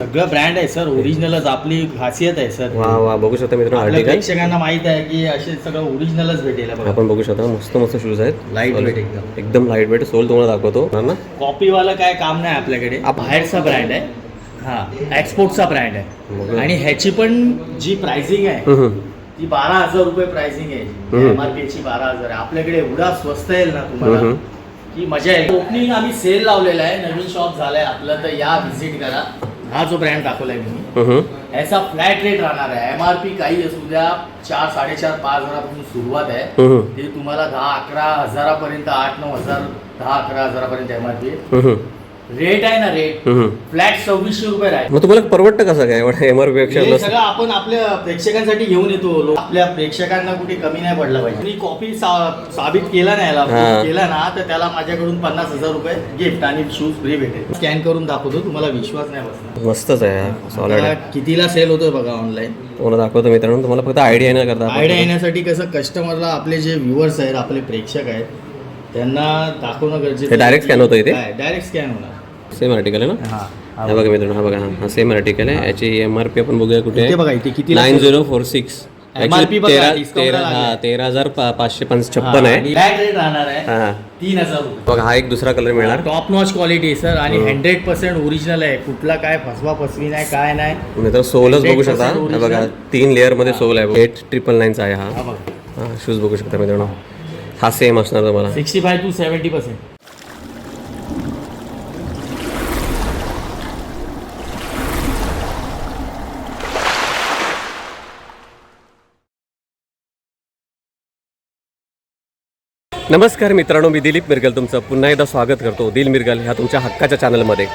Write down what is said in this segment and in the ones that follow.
सगळं ब्रँड आहे सर, ओरिजिनलच आपली खासियत आहे सर. वा वा, बघू शकता मित्रांनो आपल्या आर्टिकल. प्रेक्षकांना माहित आहे की असे सगळं ओरिजिनलच भेटेल बघा. आपण बघू शकता मस्त मस्त शूज आहेत. लाईट वेट एकदम लाईट वेट. सोल तुम्हाला दाखवतो ना. कॉपीवाला काय काम नाही आपल्याकडे. बाहेरचा ब्रँड आहे, हा एक्सपोर्टचा ब्रँड आहे. आणि ह्याची पण जी प्राइसिंग आहे ती 12,000 रुपये प्राइसिंग आहे. MRP ची 12,000 आहे. आपल्याकडे एवढा स्वस्त येईल ना तुम्हाला की मजा येईल. ओपनिंग आम्ही सेल लावलेला आहे, नवीन शॉप झालंय आपलं, तर या व्हिजिट करा. हा जो ब्रँड दाखवलाय मी याचा फ्लॅट रेट राहणार आहे. MRP काही असू द्या, 4, 4.5, 5,000पासून सुरुवात आहे. ते तुम्हाला 10-11 हजारापर्यंत, 8-9 हजार, 10-11 हजारापर्यंत MRP रेट आहे ना. रेट फ्लॅट 2,600 रुपये राहील. मग तुम्हाला परवडतं कसं काय MRP पेक्षा? सगळं आपण आपल्या प्रेक्षकांसाठी घेऊन येतो. आपल्या प्रेक्षकांना कुठे कमी नाही पडला पाहिजे. मी कॉपी साबित केला नाही याला, केला ना तर त्याला माझ्याकडून 50,000 रुपये गिफ्ट आणि शूज फ्री भेटेल. स्कॅन करून दाखवतो, तुम्हाला विश्वास नाही बसणार. मस्तच आहे सॉलिड. कितीला सेल होतोय बघा ऑनलाईन. तुम्हाला दाखवतो मित्रांनो, तुम्हाला फक्त आयडिया येणार करता. आयडिया येण्यासाठी कसं कस्टमरला आपले जे व्ह्युअर्स आहेत, आपले प्रेक्षक आहेत, त्यांना दाखवणं गरजेचं. डायरेक्ट स्कॅन होतं इथे. डायरेक्ट स्कॅन होणार. सेम आर्टिकल आहे ना. हा बघा मित्रांनो, हा बघा, हा सेम आर्टिकल आहे. याची MRP आपण बघूया कुठे आहे. बघा इथे किती 9046. MRP बघा, 13,556 आहे. रेट राहणार आहे 3,000 रुपये. बघा हा एक दुसरा कलर मिळणार. टॉप नॉच क्वालिटी सर आणि 100% ओरिजिनल आहे. कुठला काय फसवा फसवी नाही, काय नाही. मित्र सोलच बघू शकता. हा बघा 3 लेअर मध्ये सोल आहे. 8999 आहे हा शूज बघू शकता मित्रांनो. हा सेम असणार तुम्हाला 65 to 70%. नमस्कार मित्रांनो, मी दिलीप मिरगल तुमचं पुन्हा एकदा स्वागत करतो दिल मिरगल ह्या तुमच्या हक्काच्या चॅनलमध्ये.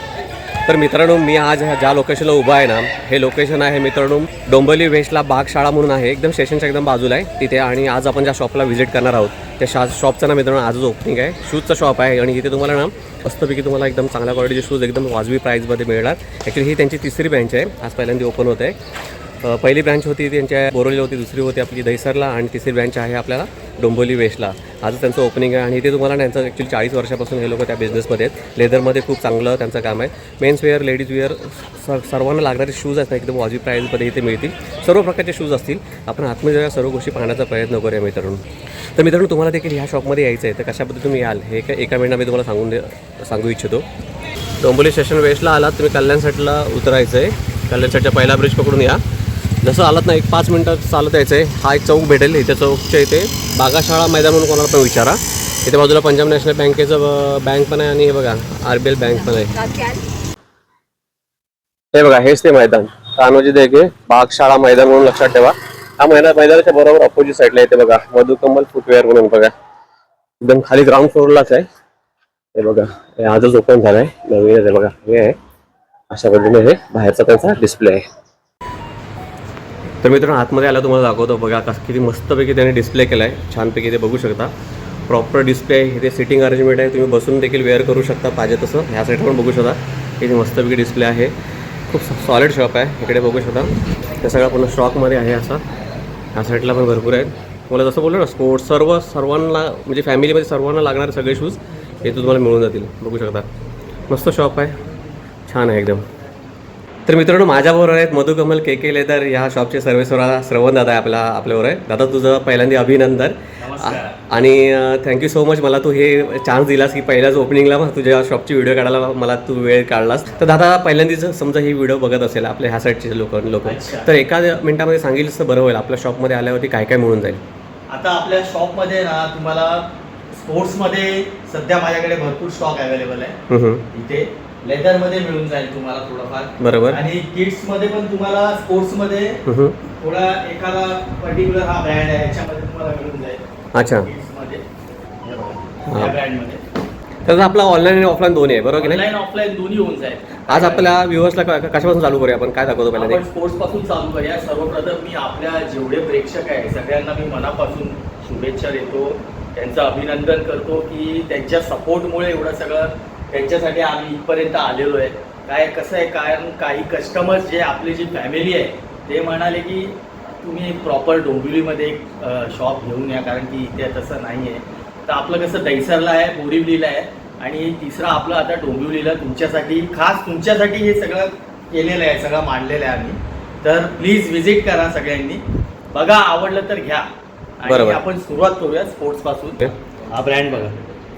तर मित्रांनो, मी आज ज्या लोकेशनला उभा आहे ना, हे लोकेशन आहे मित्रांनो डोंबिवली वेस्टला बागशाळा म्हणून आहे. एकदम स्टेशनच्या एकदम बाजूला आहे तिथे. आणि आज आपण ज्या शॉपला व्हिजिट करणार आहोत त्या शॉपचं ना मित्रांनो आजच ओपनिंग आहे. शूजचं शॉप आहे आणि इथे तुम्हाला ना मस्तपैकी तुम्हाला एकदम चांगल्या क्वालिटीचे शूज एकदम वाजवी प्राईसमध्ये मिळणार. ॲक्च्युली ही त्यांची तिसरी ब्रँच आहे. आज पहिल्यांदा ओपन होत आहे. पहिली ब्रँच होती त्यांच्या बोरोली होती, दुसरी होती आपली दहिसरला आणि तिसरी ब्रँच आहे आपल्याला डोंबिवली वेस्टला. आज त्यांचं ओपनिंग आहे आणि इथे तुम्हाला त्यांचं ॲक्च्युली 40 वर्षापासून हे लोक त्या बिझनेसमध्ये आहेत. लेदरमध्ये खूप चांगलं त्यांचं काम आहे. मेन्स वेअर, लेडीज वेअर सर्वांना लागणारे शूज आहेत ना एकदम वाजवी प्राईसमध्ये इथे मिळतील. सर्व प्रकारचे शूज असतील. आपण आतमध्ये सर्व गोष्टी पाहण्याचा प्रयत्न करूया मित्रांनो. तर मित्रांनो, तुम्हाला देखील ह्या शॉपमध्ये यायचं आहे तर कशा पद्धतीने तुम्ही याल हे एका मिनिटात मी तुम्हाला सांगू इच्छितो. डोंबिवली स्टेशन वेस्टला आलात तुम्ही, कल्याण साईडला उतरायचं आहे. कल्याण साईडच्या पहिला ब्रिज पकडून या. जसं आलात ना 1-5 मिनटात चालत यायचं आहे. हा एक चौक भेटेल. इथे चौकच्या इथे बागाशाळा मैदान म्हणून कोणाला पण विचारा. इथे बाजूला पंजाब नॅशनल बँकेचं बँक पण आहे आणि हे बघा RBL बँक पण आहे. हे बघा हेच ते मैदान कान्होजी देगे बागशाळा मैदान म्हणून लक्षात ठेवा. हा मैदानाच्या बरोबर अपोजिट साईडला येते बघा मधुकमल फुटवेअर म्हणून. बघा एकदम खाली ग्राउंड फ्लोअरलाच आहे. हे बघा हे आजच ओपन झालंय, नवीन आहे बघा. हे आहे अशा पद्धतीने हे बाहेरचा त्यांचा डिस्प्ले आहे. तर मित्रांनो, आतमध्ये आला तुम्हाला दाखवतो. बघा किती मस्तपैकी त्याने डिस्प्ले केला आहे. छानपैकी ते बघू शकता. प्रॉपर डिस्प्ले आहे. इथे सिटिंग अरेंजमेंट आहे. तुम्ही बसून देखील वेअर करू शकता पाहिजे तसं. ह्या साईडला पण बघू शकता. इथे मस्तपैकी डिस्प्ले आहे. खूप सॉलिड शॉप आहे. इकडे बघू शकता हे सगळं पूर्ण स्टॉकमध्ये आहे असा. ह्या साईडला पण भरपूर आहेत. मला जसं बोललो ना स्पोर्ट्स सर्वांना म्हणजे फॅमिलीमध्ये सर्वांना लागणारे सगळे शूज हे तुम्हाला मिळून जातील. बघू शकता मस्त शॉप आहे, छान आहे एकदम. तर मित्रांनो, माझ्याबरोबर आहेत मधुकमल KK लेदर या शॉपचे सर्वेसर्वा श्रवण दादा आहे आपल्यावर आहे. दादा तुझं पहिल्यांदा अभिनंदन आणि थँक्यू सो मच. मला तू हे चान्स दिलास की पहिल्याच ओपनिंगला तुझ्या शॉपची व्हिडिओ काढायला मला तू वेळ काढलास. तर दादा पहिल्यांदाच समजा ही व्हिडिओ बघत असेल आपल्या ह्या साईडचे लोक तर एका मिनिटामध्ये सांगितलं तर बरं होईल. आपल्या शॉपमध्ये आल्यावरती काय काय मिळून जाईल. आता आपल्या शॉपमध्ये ना तुम्हाला स्पोर्ट्समध्ये सध्या माझ्याकडे भरपूर स्टॉक अवेलेबल आहे. इथे लेदरमध्ये मिळून जाईल तुम्हाला थोडंफार. बरोबर. आणि किड्समध्ये पण तुम्हाला स्पोर्ट्समध्ये थोडा एखादा पर्टिक्युलर हा ब्रँड आहे याच्यामध्ये तुम्हाला मिळून जाईल. अच्छा. किड्समध्ये या ब्रँडमध्ये तर आपला ऑनलाईन आणि ऑफलाईन दोन्ही आहे बरोबर की नाही? ऑनलाईन ऑफलाईन दोन्ही होऊन जाईल. आज आपल्या व्ह्युअर्सला कशापासून चालू करूया आपण, काय दाखवतो पहिल्यांदा? आपण स्पोर्ट्स पासून चालू करूया. सर्वप्रथम मी आपल्या जेवढे प्रेक्षक आहे सगळ्यांना मी मनापासून शुभेच्छा देतो, त्यांचं अभिनंदन करतो की त्यांच्या सपोर्टमुळे एवढं सगळं त्यांच्यासाठी आम्ही इथपर्यंत आलेलो आहे. काय कसं आहे, कारण काही कस्टमर्स जे आपली जी फॅमिली आहे ते म्हणाले की तुम्ही प्रॉपर डोंबिवलीमध्ये एक शॉप घेऊन या, कारण की इथे तसं नाही आहे. तर आपलं कसं दहिसरला आहे, बोरिवलीला आहे आणि तिसरं आपलं आता डोंबिवलीला तुमच्यासाठी, खास तुमच्यासाठी हे सगळं केलेलं आहे, सगळं मांडलेलं आहे आम्ही. तर प्लीज व्हिजिट करा सगळ्यांनी, बघा, आवडलं तर घ्या. आणि बरोबर. आपण सुरुवात करूया स्पोर्ट्स पासून. हा ब्रँड बघा,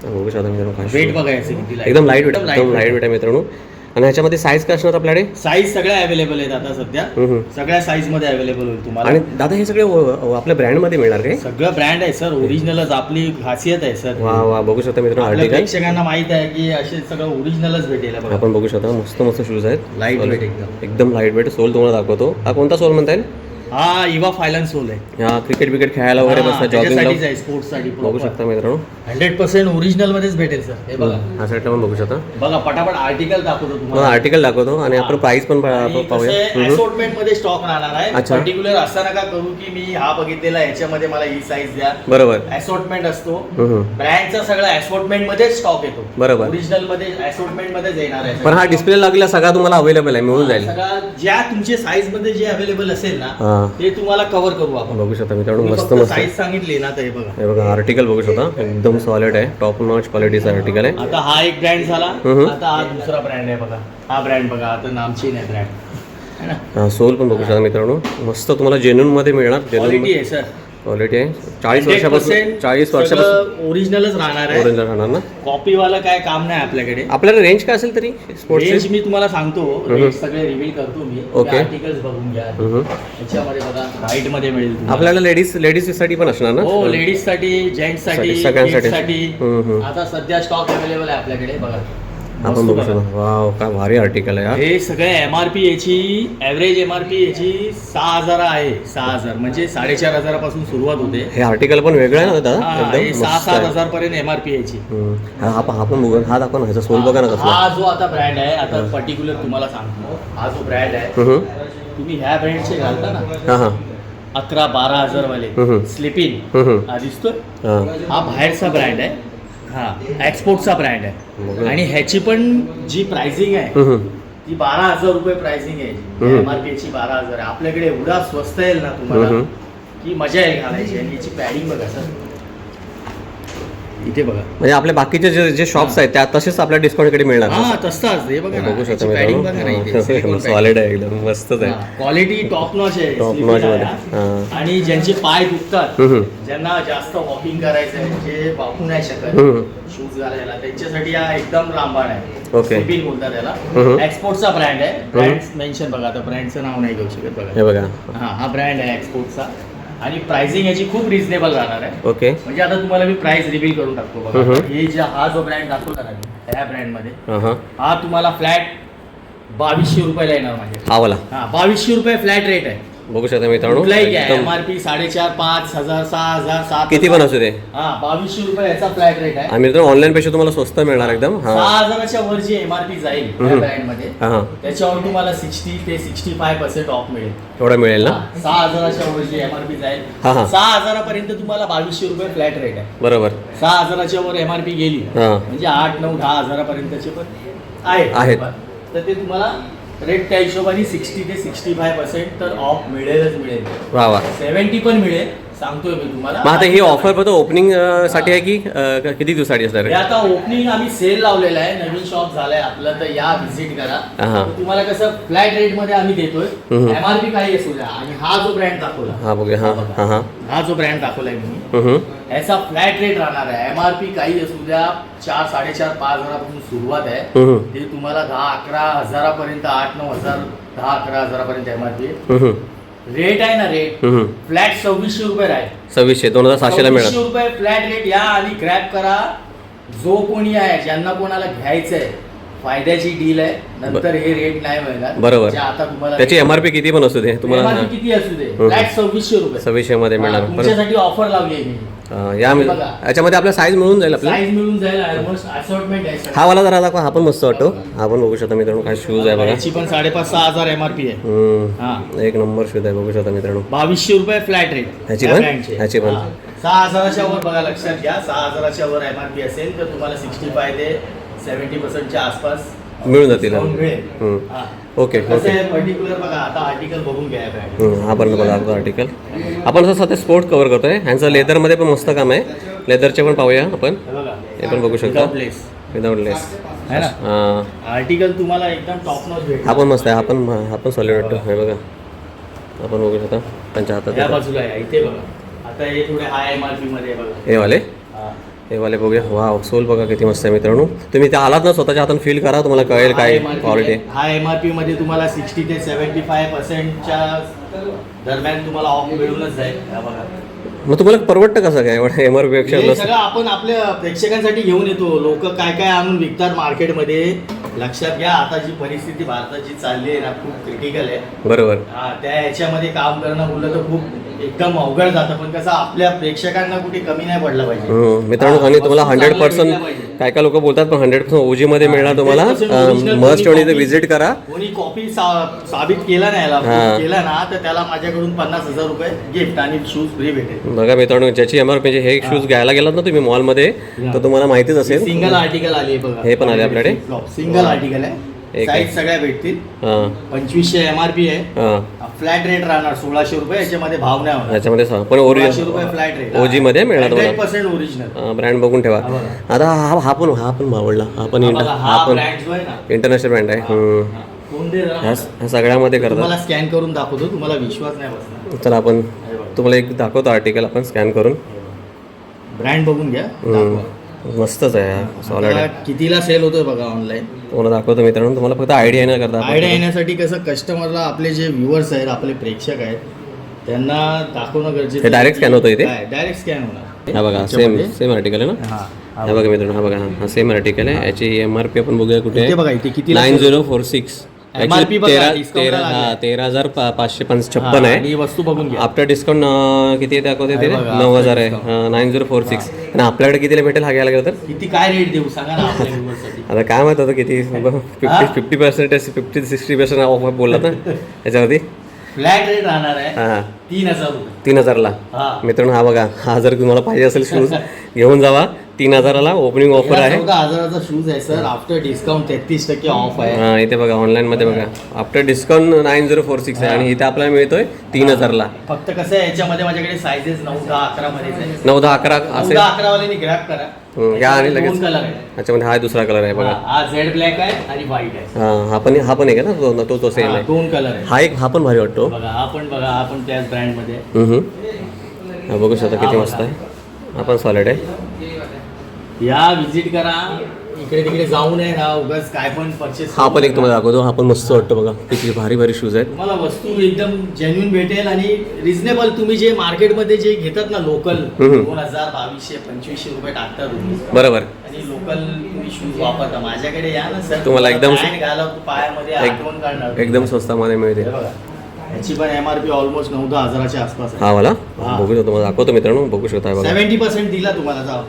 बघू शकता मित्रांनो, वेट बघा याचे किती एकदम लाईट वेट, एकदम लाईट वेट आहे मित्रांनो. आणि ह्याच्यामध्ये साईज काय असणार आपल्याकडे? साईज सगळ्या अवेलेबल आहेत आता सध्या, सगळ्या साईज मध्ये अवेलेबल होईल तुम्हाला. आणि दादा हे सगळे आपल्या ब्रँड मध्ये मिळणार काय? सगळं ब्रँड आहे सर, ओरिजिनलच आपली खासियत आहे सर. वा वा, बघू शकता मित्रांनो आपल्या आर्टिकल. प्रेक्षकांना माहित आहे की असे सगळं ओरिजिनलच भेटेल. बघा आपण बघू शकता मस्त मस्त शूज आहेत, लाईट वेट एकदम. एकदम लाईट वेट. सोल तुम्हाला दाखवतो. हा कोणता सोल म्हणता येईल? हा इवा फायलन सोल आहे. हा क्रिकेट विकेट खेळायला वगैरे बसता, जॉगिंग आहे, स्पोर्ट्स साठी बघू शकता मित्रांनो. 100% ओरिजिनल मध्येच भेटेल सर. हे बघा, हा साईडला पण बघू शकता. बघा पटापट आर्टिकल दाखवतो मला तुम्हाला. आर्टिकल दाखवतो आणि आपण प्राइस पण पाहूया. असॉर्टमेंट मध्ये स्टॉक राहणार आहे. अच्छा. पर्टिक्युलर असं नका करू की मी हा बघितलेला याच्यामध्ये मला ही साईज द्या. बरोबर. असॉर्टमेंट असतो, ब्रँडचा सगळा असॉर्टमेंट मध्ये स्टॉक येतो. बरोबर. ओरिजिनल मध्ये असॉर्टमेंट मध्ये येणार आहे. पण हा डिस्प्ले लागलेला सगळा तुम्हाला अवेलेबल आहे, मिळून जाईल. सगळा ज्या तुमच्या साईज मध्ये जे अवेलेबल असेल ना ते तुम्हाला कव्हर करू आपण. बघू शकता मित्रांनो, तुम्ही मस्त फक्त मस्त साईज सांगितली ना तर हे बघा. हे बघा आर्टिकल बघू शकता, एकदम सॉलिड आहे, टॉप नॉच क्वालिटीचा आर्टिकल आहे. आता हा एक ब्रँड झाला, आता हा दुसरा ब्रँड आहे. बघा हा ब्रँड बघा, आता नामचीन आहे ब्रँड, है ना. हा सोल पण बघू शकता मित्रांनो, मस्त तुम्हाला जेन्युइन मध्ये मिळणार. क्वालिटी आहे सर, क्वालिटी आहे. 40 वर्षापासून ओरिजिनलच राहणार आहे. ओरिजिनल राहणार ना. कॉपीवाला काय काम नाही आपल्याकडे. आपल्याला रेंज काय असेल तरी स्पोर्ट्स? रेंज मी तुम्हाला सांगतो, रेंज सगळे रिव्हील करतो मी. ओके. आर्टिकल्स बघून घ्या. याच्यामध्ये बघा व्हाईट मध्ये मिळेल तुम्हाला. आपल्याला लेडीज साठी पण असणार ना? हो, लेडीज साठी, जेंट्स साठी, सगळ्यांसाठी. साठी. आता सध्या स्टॉक अवेलेबल आहे आपल्याकडे. बघा आपण बघू शकतो. वाव, काय भारी आर्टिकल आहे यार. हे सगळे एमआरपी याची ॲव्हरेज एमआरपी याची 6,000 आहे. 6,000 म्हणजे 4,500 पासून सुरुवात होते. हे आर्टिकल पण वेगळं आहे ना दादा, एकदम 6-7 हजार पर्यंत एमआरपी याची. हा पण बघा, हा दाखवा ना, ह्याचा सोल बघा ना कसला. हा जो आता ब्रँड आहे, आता पर्टिक्युलर तुम्हाला सांगतो, हा जो ब्रँड आहे तुम्ही ह्या ब्रँडचे घालता ना, हा 11-12 हजार वाले स्लिपिन, हा दिसतोय, हा बाहेरचा ब्रँड आहे. हा एक्सपोर्टचा ब्रँड आहे. आणि ह्याची पण जी प्राइसिंग आहे ती 12,000 रुपये प्राइसिंग आहे. एमआरपी ची 12,000 आहे. आपल्याकडे एवढा स्वस्त येईल ना तुम्हाला की मजा येईल घालायची. आणि याची पॅडिंग बघा सर, इथे बघा. म्हणजे आपल्या बाकीचे जे शॉप्स आहेत त्या तसेच आपल्या डिस्काउंट कडे मिळणार. हा तसंच. हे बघा, बघू शकता पॅडिंग बघा ना इथे. सॉलिड आहे, एकदम मस्तच आहे. क्वालिटी टॉप नॉच आहे. टॉप नॉच मध्ये. आणि ज्यांचे पाय दुखतात, ज्यांना जास्त वॉकिंग करायचं आहे, जे वाकू नाही शकत शूज घालायला, त्यांच्यासाठी हा एकदम रामबाण आहे. ओके. स्लिपिन बोलतात त्याला. एक्सपोर्टचा ब्रँड आहे. ब्रँड मेन्शन बघा, आता ब्रँडचं नाव नाही घेऊ शकत बघा. हे बघा, हा ब्रँड आहे एक्सपोर्टचा. आणि प्राइसिंग याची खूप रिझनेबल राहणार आहे. ओके. म्हणजे आता तुम्हाला मी प्राइस रिव्हील करून टाकतो बघा. हे हा जो ब्रँड दाखवला ना मी, त्या ब्रँड मध्ये हा तुम्हाला फ्लॅट 2,200 रुपयाला येणार माझे. हा वाला 2,200 रुपये फ्लॅट रेट आहे. बघू शकता मित्रांनो, एमआरपी 4,500, 5,000, 6,000, 7,000 किती पण असू दे. 2,200 रुपये याचा फ्लॅट रेट आहे. आणि मित्रांनो ऑनलाईन पेक्षा तुम्हाला स्वस्त मिळणार एकदम. 6,000च्या वर जी एमआरपी जाईल त्या ब्रँड मध्ये, त्याच्यावर तुम्हाला 60 ते 65% ऑफ मिळेल. एवढा मिळेल ना. 6,000च्या वर जी एमआरपी जाईल, 6,000 पर्यंत तुम्हाला 2,200 रुपये फ्लॅट रेट आहे. बरोबर. 6,000च्या वर एमआरपी गेली म्हणजे 8, 9, 10,000 पर्यंतचे पण आहेत. तर ते तुम्हाला रेट त्या हिशोबाने 60 ते 65% तर ऑफ मिळेलच मिळेल. वा वा. 70 पण मिळेल, सांगतोय मी तुम्हाला. मग आता ही ऑफर फक्त ओपनिंग साठी आहे की किती दिवसासाठी असणार आहे? आता ओपनिंग आम्ही सेल लावलेला आहे, नवीन शॉप झालाय आपलं, तर या व्हिजिट करा. तुम्हाला कसं फ्लॅट रेट मध्ये आम्ही देतोय. एमआरपी काही असू द्या. आणि हा जो ब्रँड दाखवला, हा बघूया. हा जो ब्रँड दाखवलाय मी, याचा फ्लॅट रेट राहणार आहे. एमआरपी काही असू द्या, 4, 4.5, 5,000 पासून सुरुवात आहे. ते तुम्हाला 10-11 हजारापर्यंत, 8-9 हजार, 10-11 हजारापर्यंत एमआरपी रेट आहे ना. रेट फ्लॅट 2,600 रुपये राहील. 2,600, 2,700 मिळेल. 2,600 रुपये फ्लॅट रेट या आणि ग्रॅब करा. जो कोणी आहे, ज्यांना कोणाला घ्यायचंय, फायद्याची डील आहे. नंतर हे रेट नाही मिळणार. बरोबर. आता तुम्हाला त्याची एमआरपी किती पण असू दे, तुम्हाला किती असू दे, फ्लॅट 2,600 रुपये 2,600 मध्ये मिळणार. तुमच्यासाठी ऑफर लावली आहे मी. याच्यामध्ये आपल्या साईज मिळून जाईल. आपल्याला साईज मिळून जाईल. ऑलमोस्ट असॉर्टमेंट आहे. हा वाला जरा दाखवा, हा पण मस्त वाटतो. हा पण बघू शकता मित्रांनो, काय शूज आहे बघा. याची पण 5,500-6 हजार एमआरपी आहे. एक नंबर शूज आहे, बघू शकता मित्रांनो. 2,200 रुपये फ्लॅट रेट. ह्याची पण 6,000च्या वर बघा, लक्षात घ्या. 6,000च्या वर एमआरपी असेल तर तुम्हाला 65 ते 70% आसपास मिळून जातील. ओके. पर्टिक्युलर बघा, आता आर्टिकल बघून घ्या. हा पण बघा आर्टिकल. आपण असं सध्या स्पोर्ट कव्हर करतोय. ह्यांचं लेदरमध्ये पण मस्त काम आहे. लेदरचे पण पाहूया आपण. हे पण बघू शकता, विदाउट लेस. है ना हां आर्टिकल तुम्हाला एकदम टॉप नॉच भेटेल. हा पण मस्त आहे, हा पण सॉलिड वाटतो. हे बघा आपण बघू शकता त्यांच्या या हातात बाजूला आहे इथे बघा. आता हे थोडे हाय MRP मध्ये आहे बघा. हे वाले हा. हे वाले बघूया. वाव सोल बघा किती मस्त आहे मित्रांनो. तुम्ही त्या आलात ना स्वतःच्या हाताने फील करा, तुम्हाला कळेल काय क्वालिटी आहे. हा MRP मध्ये तुम्हाला 60 ते 75%च्या दरम्यान तुम्हाला ऑफ मिळूनच जाईल. हा बघा मग तुम्हाला परवडतं कसं काय एवढं MRP पेक्षा हे प्लस? सगळं आपण आपल्या प्रेक्षकांसाठी घेऊन येतो. लोक काय काय आणून विकतात मार्केटमध्ये. लक्षात घ्या आता जी परिस्थिती भारताची चालली आहे ना खूप क्रिटिकल आहे. बरोबर. हा त्या ह्याच्यामध्ये काम करणं बोललं तर खूप एकदम अवघड जातं. पण कसं आपल्या प्रेक्षकांना कुठे कमी नाही पडलं पाहिजे. मित्रांनो आणि तुम्हाला वस्तू चांगल्या 100% भेटल्या पाहिजे. काय काय लोक बोलतात पण 100% OG मध्ये मिळणार तुम्हाला. 100% original मस्ट कोणी इथे copy- व्हिजिट करा. कोणी कॉपी साबित केला नाही याला, हा. केला ना तर त्याला माझ्याकडून 50,000 रुपये गिफ्ट आणि शूज फ्री भेटेल. बघा मित्रांनो ज्याची MRP हे शूज घ्यायला गेलात ना तुम्ही मॉलमध्ये तर तुम्हाला माहितीच असेल. सिंगल आर्टिकल आली आहे बघा. हे पण आले आपल्याकडे. सिंगल आर्टिकल आहे. एक आहे. साईज सगळ्या भेटतील. हां 2500 MRP आहे. हां फ्लॅट रेट राहणार 1600 रुपये. याच्यामध्ये भाव नाही होणार. याच्यामध्ये पण 1600 रुपये फ्लॅट रेट. OG मध्ये मिळणार तुम्हाला. 100% ओरिजिनल. ब्रँड बघून ठेवा. हा बघा. आता हा पण आवडला. हा पण हा ब्रँड जो आहे ना इंटरनॅशनल ब्रँड आहे. कोण दे जरा. ह्या सगळ्यामध्ये करतात. तुम्हाला स्कॅन करून दाखवतो, तुम्हाला विश्वास नाही बसणार. चला आपण हे बघा. तुम्हाला एक दाखवतो आर्टिकल आपण स्कॅन करून. ब्रँड बघून घ्या. दाखवा. मस्तच आहे सॉलिड आता आहे. कितीला सेल होतोय बघा ऑनलाईन. तुम्हाला दाखवतो मित्रांनो, तुम्हाला फक्त आयडिया नाही करता. आयडिया येण्यासाठी कसं कस्टमरला आपले जे व्ह्युअर्स आहेत आपले प्रेक्षक आहेत त्यांना दाखवणं गरजेचं. हे direct scan होतं इथे? डायरेक्ट स्कॅन होणार. हा बघा सेम आर्टिकल आहे ना. हा हा बघा मित्रांनो, हा बघा हा सेम आर्टिकल आहे. याची MRP आपण बघूया कुठे इथे बघा इथे किती 9046. MRP बघा, discount ला लागलंय. 13,556 आहे. आणि वस्तू बघून घ्या. आफ्टर डिस्काउंट किती दाखवते ते? हे बघा, 9,000 आहे. 9046. आणि आपल्याकडे कितीला भेटेल हा घ्यायला गेलं तर? किती काय रेट देऊ सांगा ना आपल्या viewers साठी. आता काय माहित होतं किती 50% 50-60% ऑफ बोललात ना याच्यावरती. फ्लॅट रेट राहणार आहे हां 3,000 रुपये. 3,000ला. हा मित्रांनो हा बघा, हा जर तुम्हाला पाहिजे असेल शूज घेऊन जावा. 3,000ला ओपनिंग ऑफर आहे. 14,000चा शूज आहे सर. आफ्टर डिस्काउंट 33% ऑफ आहे. हा इथे बघा ऑनलाईन मध्ये बघा आफ्टर डिस्काउंट 9046 आहे आणि इथे आपल्याला मिळतोय 3,000ला. फक्त कसं आहे याच्यामध्ये माझ्याकडे सायझेस 9, 10, 11 मध्येच आहे. 9, 10, 11 असेल. 9, 11 वाल्यानी ग्रॅब करा. या आणि लगेच दोन कलर आहे. याच्यामध्ये हा दुसरा कलर आहे बघा. हा झेड ब्लॅक आहे आणि व्हाईट आहे. हा पण आहे का ना तो सेम हा, आहे. दोन कलर आहे. हा पण भारी वाटतो. बघा हा पण त्याच ब्रँड मध्ये आहे. हा बघू शकता किती मस्त आहे. हा पण सॉलिड आहे. या विजिट करा. इकडे तिकडे जाऊन आहे ना उगाच काय पण परचेस. हा पण एक तुम्हाला दाखवतो. हा पण मस्त वाटतो बघा. किती भारी शूज आहेत. तुम्हाला वस्तू एकदम जेन्युइन भेटेल आणि रिझनेबल. तुम्ही जे मार्केटमध्ये जे घेतात ना लोकल 2,000, 2,200-2,500 रुपये टाकतात तुम्ही. बरोबर. आणि लोकल तुम्ही शूज वापरता. माझ्याकडे या ना सर. तुम्हाला एकदम घाला पायामध्ये आठवण काढणार. एकदम स्वस्तामध्ये मिळते. हे बघा याची पण MRP ऑलमोस्ट 9-10 हजाराच्या आसपास आहे. हा वाला हा. बघू शकतो तुम्हाला दाखवतो मित्रांनो. बघू शकता बघा. 70% दिला तुम्हाला जाऊ.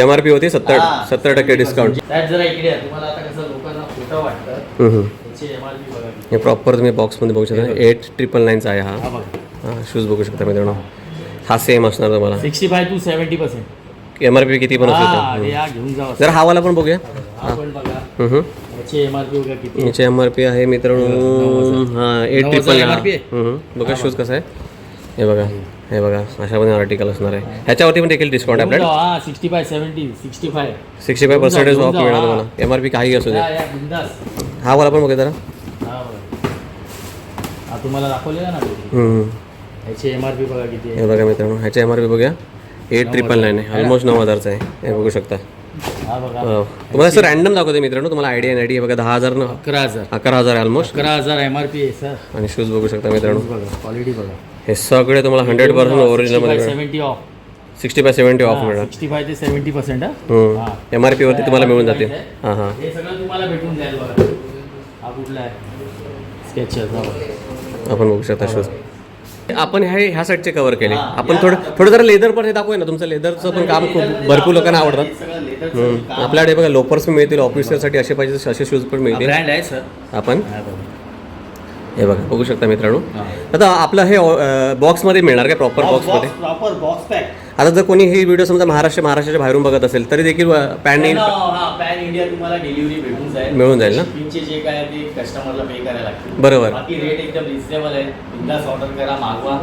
MRP होती 70% डिस्काउंट. त्यात जरा इकडे आहे. तुम्हाला आता कसं लोकांना खोटं वाटतं. याची MRP बघा किती. हे प्रॉपर तुम्ही बॉक्समध्ये बघू शकता. 8,999 आहे हा. हा बघा हा शूज बघू शकता मित्रांनो. हा सेम असणार तुम्हाला. 65 to 70%. MRP किती पण असू हा, शकतो. या घेऊन जावा. जर हा वाला पण बघूया. हा पण बघा याची MRP बघा किती. याची MRP आहे मित्रांनो. हा 8,999 MRP आहे. बघा शूज कसं आहे. हे बघा अशा पण आर्टिकल असणार आहे. ह्याच्यावरती पण देखील डिस्काउंट आहे आपल्याला. हा 65, 70, 65. 65% ऑफ जाऊ, मिळणार हा. तुम्हाला. MRP काही असू दे. या बिंदास. हा वाला पण बघा जरा. हा बघा. हा तुम्हाला दाखवलेला ना हम्म. याची MRP बघा किती आहे. हे बघा मित्रांनो ह्याची MRP बघूया 8,999 आहे. ऑलमोस्ट 9,000चा आहे. हे बघू शकता. हा बघा तुम्हाला असं रॅन्डम दाखवते मित्रांनो. तुम्हाला आयडिया बघा 10,000 ना 11,000. 11,000 आहे ऑलमोस्ट. 11,000 MRP आहे सर. आणि शूज बघू शकता मित्रांनो. बघा क्वालिटी बघा. हे सगळे तुम्हाला 100% ओरिजिनल मध्ये 70 ऑफ. 65-70 ऑफ मिळणार. 65 ते 70%. हा. MRP वरती तुम्हाला मिळून जाते. हां हां हे सगळं तुम्हाला भेटून जाईल बघा. हा कुठला आहे स्केचेस. आपण बघू शकता शूज. आपण ह्या साईडचे कव्हर केले. आपण थोडं जरा लेदर पण हे दाखवूया ना. तुमचं लेदरचं पण काम खूप भरपूर लोकांना आवडतात. आपल्याकडे बघा लोपर्स पण मिळतील. ऑफिसरसाठी असे पाहिजे असे शूज पण मिळतील. ब्रँड आहे सर. आपण हे बघा बघू शकता मित्रांनो. आता आपलं हे बॉक्समध्ये मिळणार काय? प्रॉपर बॉक्समध्ये. Proper box pack. आता जर कोणी ही व्हिडिओ समजा महाराष्ट्राच्या बाहेरून बघत असेल तरी देखील पॅन पॅन इंडिया तुम्हाला डिलिव्हरी भेटून जाईल. मिळून जाईल ना. शिपिंगचे जे काय ते कस्टमरला पे करायला लागतील. बरोबर. बाकी रेट एकदम रिजनेबल आहे. बिंदास ऑर्डर करा, मागवा.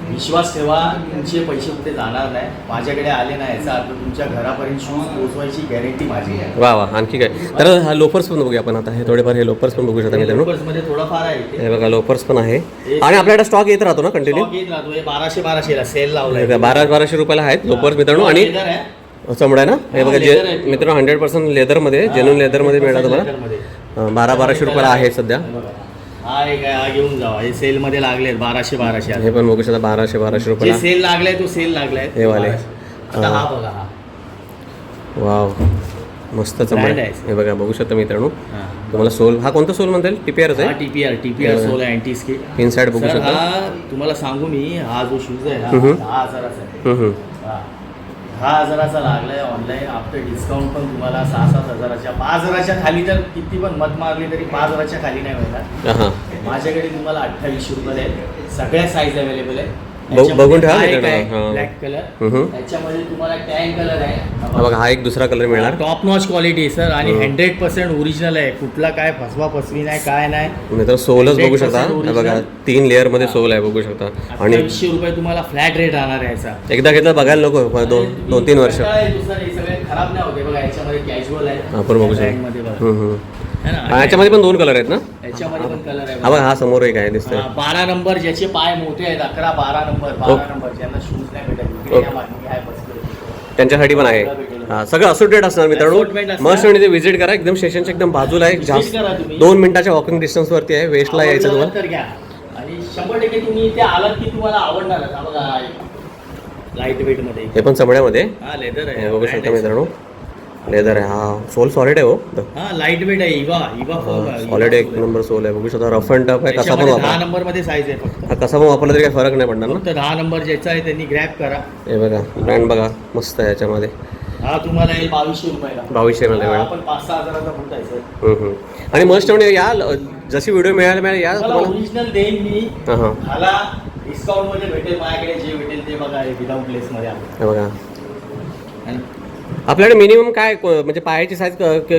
विश्वास ठेवा, तुमचे पैसे कुठे जाणार नाही. माझ्याकडे आले नाही याचा अर्थ तुमच्या घरापर्यंत शूज पोहोचवायची गॅरंटी माझी आहे. वा वा, आणखी काय. तर हा लोफर्स पण बघूया आपण आता. हे थोडेफार हे लोफर्स पण बघू शकता मित्रांनो. मध्ये थोडाफार आहे इथे. हे बघा लोफर्स पण आहे आणि आपल्याकडे स्टॉक येत राहतो ना कंटिन्यू. Stock येत राहतो. हे 1200 ला सेल लावलाय. 1200 रुपयाला आहेत लोफर्स मित्रांनो. आणि लेदर आहे. चमडा आहे ना हे बघा. leather आहे. मित्रांनो 100% लेदरमध्ये, जेन्युइन लेदरमध्ये मिळणार तुम्हाला. लेदरमध्ये. 1200 रुपयाला आहे सध्या. हा एक आहे, हा घेऊन जावा. हे सेल मध्ये लागले 1200 हे पण बघू शकता 1200 जे रुपयाला सेल लागलाय तो सेल लागलाय हे वाले. आता हा बघा हा वाव, मस्त चमडा Brand आहे. आहे. हे बघा बघू शकता मित्रांनो. हा. तुम्हाला सोल, हा कोणता सोल म्हणता येईल? टीपीआरच हा आहे. टीपीआर सोल आहे, अँटी स्किट. इनसाइड बघू सर, शकता. हा तुम्हाला सांगू मी, हा जो शूज आहे हा हम्म. 10,000चा आहे. हा. 10,000चा लागलाय ऑनलाईन. आफ्टर डिस्काउंट पण तुम्हाला 6-7 हजाराच्या, 5,000च्या खाली तर किती पण मत मारली तरी 5,000च्या खाली नाही मिळणार. हां, माझ्याकडे तुम्हाला 2800 रुपये आहे. सगळ्या साईज अवेलेबल आहे. बघून ठेवा मित्रांनो. हां. ब्लॅक कलर, हम्म. त्याच्यामध्ये तुम्हाला टॅन कलर आहे. हा बघा, हा एक दुसरा कलर मिळणार. टॉप नॉच क्वालिटी सर आणि 100% ओरिजिनल आहे. कुठला काय फसवा फसवी नाही, काय नाही. मित्र सोलच बघू शकता. 100% हे बघा 3 लेअर मध्ये सोल आहे बघू शकता. आणि 2800 रुपये तुम्हाला फ्लॅट रेट राहणार आहे याचा. एकदा घेतलं बघायला नको, 2-3 वर्ष हे सगळे खराब नाही होते. बघा याच्यामध्ये कॅज्युअल आहे. आपण बघू शकतो. ब्रँडमध्ये बघा. है ना? याच्यामध्ये पण 2 कलर आहेत ना. याच्यामध्ये पण कलर आहे. हा बघा, हा समोर एक आहे दिसतोय. 12 नंबर ज्याचे पाय मोठे आहेत, 11-12 नंबर, 12 नंबर ज्यांना शूज नाही भेटत, इकडे या मागे आहे बसलेले. त्यांच्यासाठी पण आहे. हा, सगळं असोटेड असणार मित्रांनो. Assortment असणार. मस्त आणि ते व्हिजिट करा. एकदम स्टेशनच्या एकदम बाजूला आहे. Visit जास्त करा तुम्ही. 2 मिनिटाच्या वॉकिंग डिस्टन्स वरती आहे. वेस्टला यायचं आवडलं तुम्हाला. तर घ्या. आणि 100% तुम्ही इथे आलात की तुम्हाला आवडणारच. हा बघा लाईट वेट मध्ये. हे पण चमड्यामध्ये हा लेदर हे आहे. बघू शकता मित्रांनो. लेदर आहे. हा सोल सॉलिड आहे हो. हा लाईट वेट आहे. इवा फोम आहे. सॉलिड एक नंबर सोल आहे बघू शकता. रफ अँड टफ आहे. कसा पण 10 वापरा. नंबर मध्ये साईज आहे फक्त. हा कसा पण वापरला तरी काही फरक नाही पडणार ना. फक्त 10 नंबर ज्याचा आहे त्यांनी ग्रॅब करा. हे बघा ब्रँड बघा मस्त आहे याच्यामध्ये. हा तुम्हाला येईल 2200 रुपयाला. 2200 मध्ये हा, मॅडम. आपण 5-6 हजाराचा बूट आहे सर. आणि मस्त म्हणजे या जशी व्हिडिओ मिळायला या तुम्हाला तुम्हाला. ओरिजिनल देईन मी. हां हां, मला डिस्काउंट मध्ये भेटेल. माझ्याकडे जे भेटेल ते बघा विदाउट लेस मध्ये आहे. हे बघा है ना? आपल्याकडे मिनिमम काय म्हणजे पायाची साईज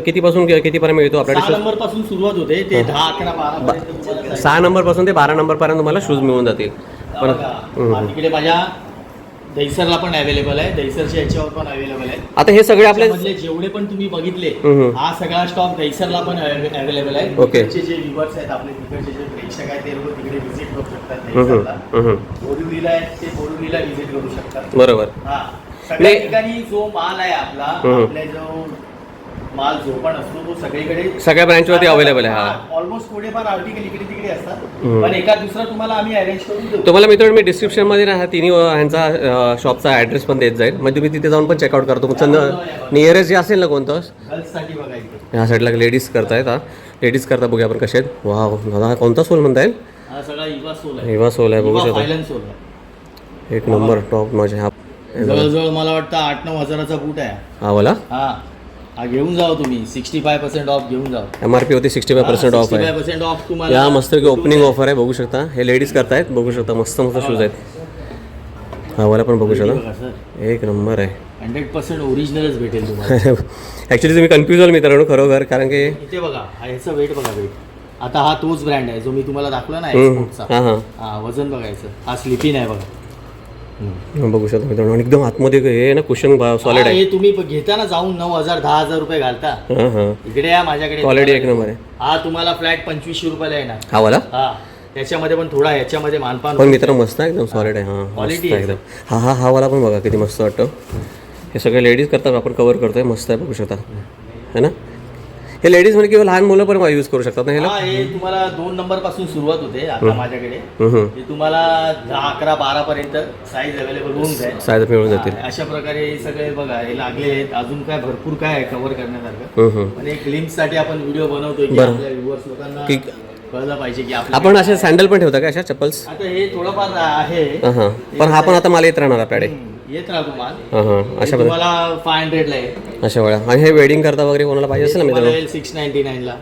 कितीपासून कितीपर्यंत मिळतो 6 आपल्याकडे? नंबर पासून सुरुवात होते ते 10, 11, 12 पर्यंत तुम्हाला 6 नंबरपासून ते 12 नंबरपर्यंत तुम्हाला शूज मिळून जातील. पण बघा, तिकडे माझ्या दहीसरला पण अवेलेबल आहे. दहीसरच्या याच्यावर पण अवेलेबल आहे. आता हे सगळे आपले त्याच्यामधले जेवढे पण तुम्ही बघितले हा सगळा स्टॉक दहीसरला पण अवेलेबल आहे. Okay. तिकडचे जे व्ह्युअर्स आहेत आपले, तिकडचे जे प्रेक्षक आहेत ते लोक तिकडे व्हिजिट करू शकतात. दहीसरला बोरिवलीला आहेत ते बोरिवलीला व्हिजिट करू शकतात. बरोबर. हा सगळ्या नाही. ठिकाणी जो माल आहे आपला, आपला जो माल जो पण असतो तो सगळीकडे सगळ्या ब्रँचवरती अवेलेबल आहे. हा ऑलमोस्ट थोडेफार आर्टिकल इकडे तिकडे असतात. पण एका दुसरा तुम्हाला आम्ही अरेंज करून देऊ. तुम्हाला मित्रांनो मी डिस्क्रिप्शनमध्ये ना हा तिन्ही ह्यांचा शॉपचा ॲड्रेस पण देत जाईल. म्हणजे तुम्ही तिथे जाऊन पण चेकआउट करा. तुमचं नियरेस्ट जे असेल ना कोणतं. गर्ल्ससाठी बघायचं. ह्या साईडला लेडीज करतायत. हा लेडीज करता बघूया आपण कसे आहेत. वा दादा, हा कोणता सोल म्हणता येईल? हा सगळा इवा सोल आहे. हिवा सोल आहे बघू शकता. फायलन सोल आहे. एक नंबर टॉप माझे. हा जवळजवळ मला वाटतं 8-9 हजाराचा बूट आहे. हा वाला हा घेऊन जाओ तुम्ही. 65% ऑफ घेऊन जाओ. MRP होती 65% ऑफ आहे. 65% ऑफ तुम्हाला. या मस्त ओपनिंग ऑफर आहे बघू शकता. हे लेडीज करतायत बघू शकता. मस्त मस्त शूज आहेत. हा वाला पण बघू शकता. बघा सर, एक नंबर आहे. 100% ओरिजिनलच भेटेल तुम्हाला. ॲक्च्युली तुम्ही कन्फ्यूज झाल मित्रांनो खरोखर. कारण की इथे बघा ह्याचं वेट बघा. वेट आता हा तोच ब्रँड आहे जो मी तुम्हाला दाखवला ना एक्सपोर्टचा. हां हां हा वजन बघायचं. हा स्लिपिन आहे बघा. बघू शकता मित्रांनो. आणि एकदम आतमध्ये हे ना कुशन सॉलिड हा, आहे. हे तुम्ही घेताना जाऊन 9,000-10,000 रुपये घालता. हां हां, इकडे या माझ्याकडे. क्वालिटी एक नंबर आहे. हा तुम्हाला फ्लॅट 2500 रुपयाला येणार. हा वाला. हा त्याच्यामध्ये पण थोडा ह्याच्यामध्ये मानपान. पण मित्रांनो मस्त आहे एकदम सॉलिड आहे. हां मस्त Quality आहे आहे. एकदम. हा हा हा वाला पण बघा किती मस्त वाटतं. हे सगळे लेडीज करतात. आपण कवर करतोय. मस्त आहे बघू शकता है ना. हे लेडीज म्हणजे किंवा लहान मुलं पण यूज करू शकतात ना हे. हा हे तुम्हाला 2 नंबर पासून सुरुवात होते आता माझ्याकडे. हे तुम्हाला 10, 11, 12 पर्यंत साईज अवेलेबल होऊन जाईल. साईज मिळून जातील. अशा प्रकारे हे सगळे बघा हे लागले आहेत. अजून काय भरपूर काय आहे कव्हर करण्यासारखं. पण एक ग्लिम्स साठी आपण व्हिडिओ बनवतोय की आपल्या व्ह्युअर्स लोकांना कळलं पाहिजे की आपण असे सँडल पण ठेवता का अशा चप्पल्स? आता हे थोडंफार आहे. हां हां, पण हा पण आता मला येत राहणार आपल्याकडे. येत राहतो माल. हां हां, अशा तुम्हाला 500 ला आहे. अशा वेळा. आणि हे वेडिंग करता वगैरे कोणाला पाहिजे असेल ना मित्रांनो. 699 ला.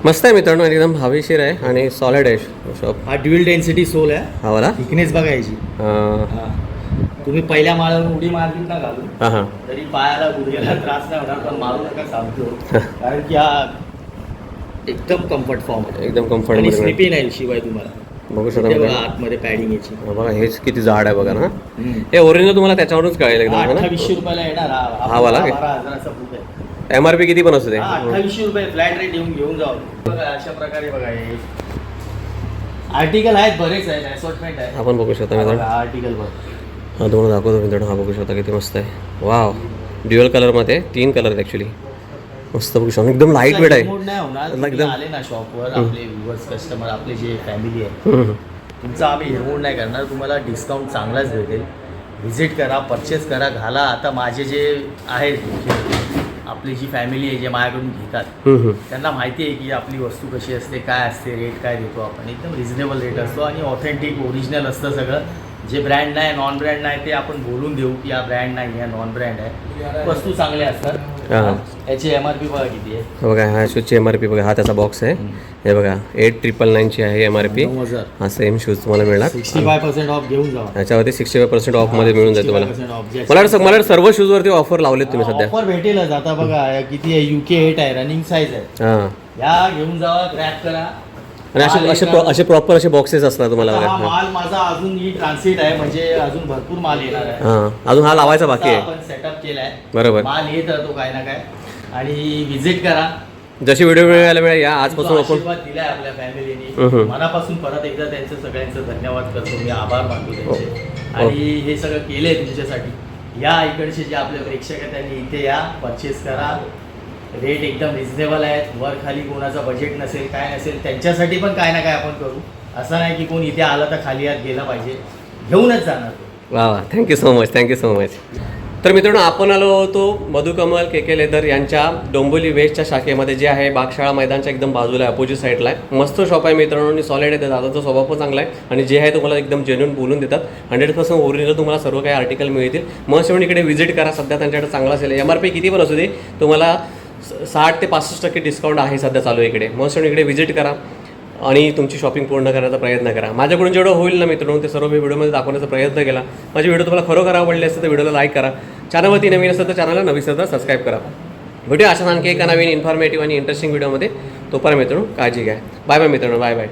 मस्त आहे मित्रांनो. एकदम हवेशीर आहे आणि सॉलिड आहे शॉप. हा ड्युअल डेन्सिटी सोल आहे. हा वाला. थिकनेस बघायची. हां तुम्ही पहिल्या माळावरून उडी मारलीत ना घालून हां हां, तरी पायाला गुडघ्याला त्रास नाही होणार. पण मारू नका सांगतो. कारण की हा एकदम कम्फर्ट फॉर्म आहे. एकदम आणि कम्फर्टेबल. स्लिपी नाही शिवाय तुम्हाला. बघू शकता इथे बघा मित्रांनो. आतमध्ये पॅडिंग याची बघा हेच किती जाड आहे बघा ना. हे ओरिजिनल तुम्हाला त्याच्यावरूनच कळेल एकदम है ना. 2800 रुपयाला येणार हा वाला काय? 12,000चा बूट आहे. MRP किती पण असू दे. 2800 रुपये फ्लॅट रेट घेऊन जाऊ. बघा अशा प्रकारे बघा हे आर्टिकल आहेत, बरेच आहेत, असॉर्टमेंट आहे. आपण बघू शकता मित्रांनो. आर्टिकल बघ. हा तुम्हाला दाखवतो मित्रांनो. हा बघू शकता किती मस्त आहे. वाव, ड्युअल कलरमध्ये 3 कलर आहेत ॲक्च्युली. मस्त बघू शकता, एकदम लाईट वेट आहे. रिमोट नाही होणार. एकदम- तुम्ही आले ना शॉपवर, आपले व्ह्युअर्स कस्टमर आपले जे फॅमिली आहे, तुमचा आम्ही हेरमोड नाही करणार. तुम्हाला डिस्काउंट चांगलाच भेटेल. व्हिजिट करा, परचेस करा, घाला. आता माझे जे आहेत आपली जी फॅमिली आहे जे माझ्याकडून घेतात त्यांना माहिती आहे की आपली वस्तू कशी असते, काय असते, रेट काय देतो आपण. एकदम रिझनेबल रेट असतो आणि ऑथेंटिक ओरिजिनल असतं सगळं. जे ब्रँड नाही, नॉन ब्रँड नाही, ते आपण बोलून देऊ की हा ब्रँड नाही आहे, नॉन ब्रँड आहे. वस्तू चांगल्या असतात. याची MRP बघा किती आहे बघा. हा शूजची MRP बघा. हा त्याचा बॉक्स आहे. हे बघा 8,999ची आहे MRP. 9,000. हा सेम शूज तुम्हाला मिळणार. 65% ऑफ घेऊन जावा. त्याच्यावरती 65% ऑफमध्ये मिळून जाईल तुम्हाला. 65% off. मला वाटतं सर्व शूजवरती ऑफर लावलेत तुम्ही सध्या. ऑफर भेटेलच. आता बघा किती आहे, UK 8 आहे, रनिंग साईज आहे. हां. या घेऊन जावा, ग्रॅब करा. आणि असे प्रॉपर असे बॉक्सेस असतात तुम्हाला आता बघा. हा माल माझा अजून ही ट्रान्सिट आहे, म्हणजे अजून भरपूर माल येणार आहे. हां, अजून हा लावायचा बाकी आहे. आपण सेटअप केलाय, बरोबर. माल येत राहतो काय ना काय. आणि व्हिजिट करा. जशी व्हिडिओ मिळायला मिळेल या आजपासून जो आपण. आशीर्वाद दिलाय आपल्या फॅमिलीने, मनापासून परत एकदा त्यांचं सगळ्यांचं धन्यवाद करतो मी, आभार मानतो त्यांचे. आणि हे सगळं केलंय तुमच्यासाठी. या इकडचे जे आपले प्रेक्षक आहेत त्यांनी इथे या, परचेस करा. रेट एकदम रिझनेबल आहेत. वर खाली कोणाचं बजेट नसेल, काय नसेल, त्यांच्यासाठी पण काय ना काय आपण करू. असं नाही की कोण इथे आला तर खाली हात गेला पाहिजे, घेऊनच जाणार तो. वा वा, thank you so much, thank you so much. तर मित्रांनो, आपण आलो होतो मधुकमल KK लेदर यांच्या डोंबिवली वेस्टच्या शाखेमध्ये, जे आहे बागशाळा मैदानच्या एकदम बाजूला आहे, अपोजिट साईडला आहे. मस्त शॉप आहे मित्रांनो आणि सॉलिड आहे. दादाचा स्वभाव पण चांगला आहे आणि जे आहे तुम्हाला एकदम जेन्युइन बोलून देतात. 100% ओरिजिनल तुम्हाला सर्व काही आर्टिकल मिळतील. मस्त येऊन इकडे व्हिजिट करा. सध्या त्यांच्याकडे चांगला असेल. MRP किती पण असू दे, तुम्हाला 60 ते 65% डिस्काउंट आहे सध्या चालू आहे इकडे. मस्त येऊन इकडे व्हिजिट करा आणि तुमची शॉपिंग पूर्ण करण्याचा प्रयत्न करा. माझ्याकडून जेवढं होईल ना मित्रांनो, ते सर्व मी व्हिडिओमध्ये दाखवण्याचा प्रयत्न केला. माझी व्हिडिओ तुम्हाला खरोखर आवडले असेल तर व्हिडिओला लाईक करा. चॅनलवरती नवीन असेल तर चॅनलला नवीन असेल तर सबस्क्राईब करा. भेटूया अशाच आणखी एका नवीन इन्फॉर्मेटिव्ह आणि इंटरेस्टिंग व्हिडिओमध्ये. तोपर्यंत मित्रांनो काळजी घ्या. बाय बाय मित्रांनो, बाय बाय.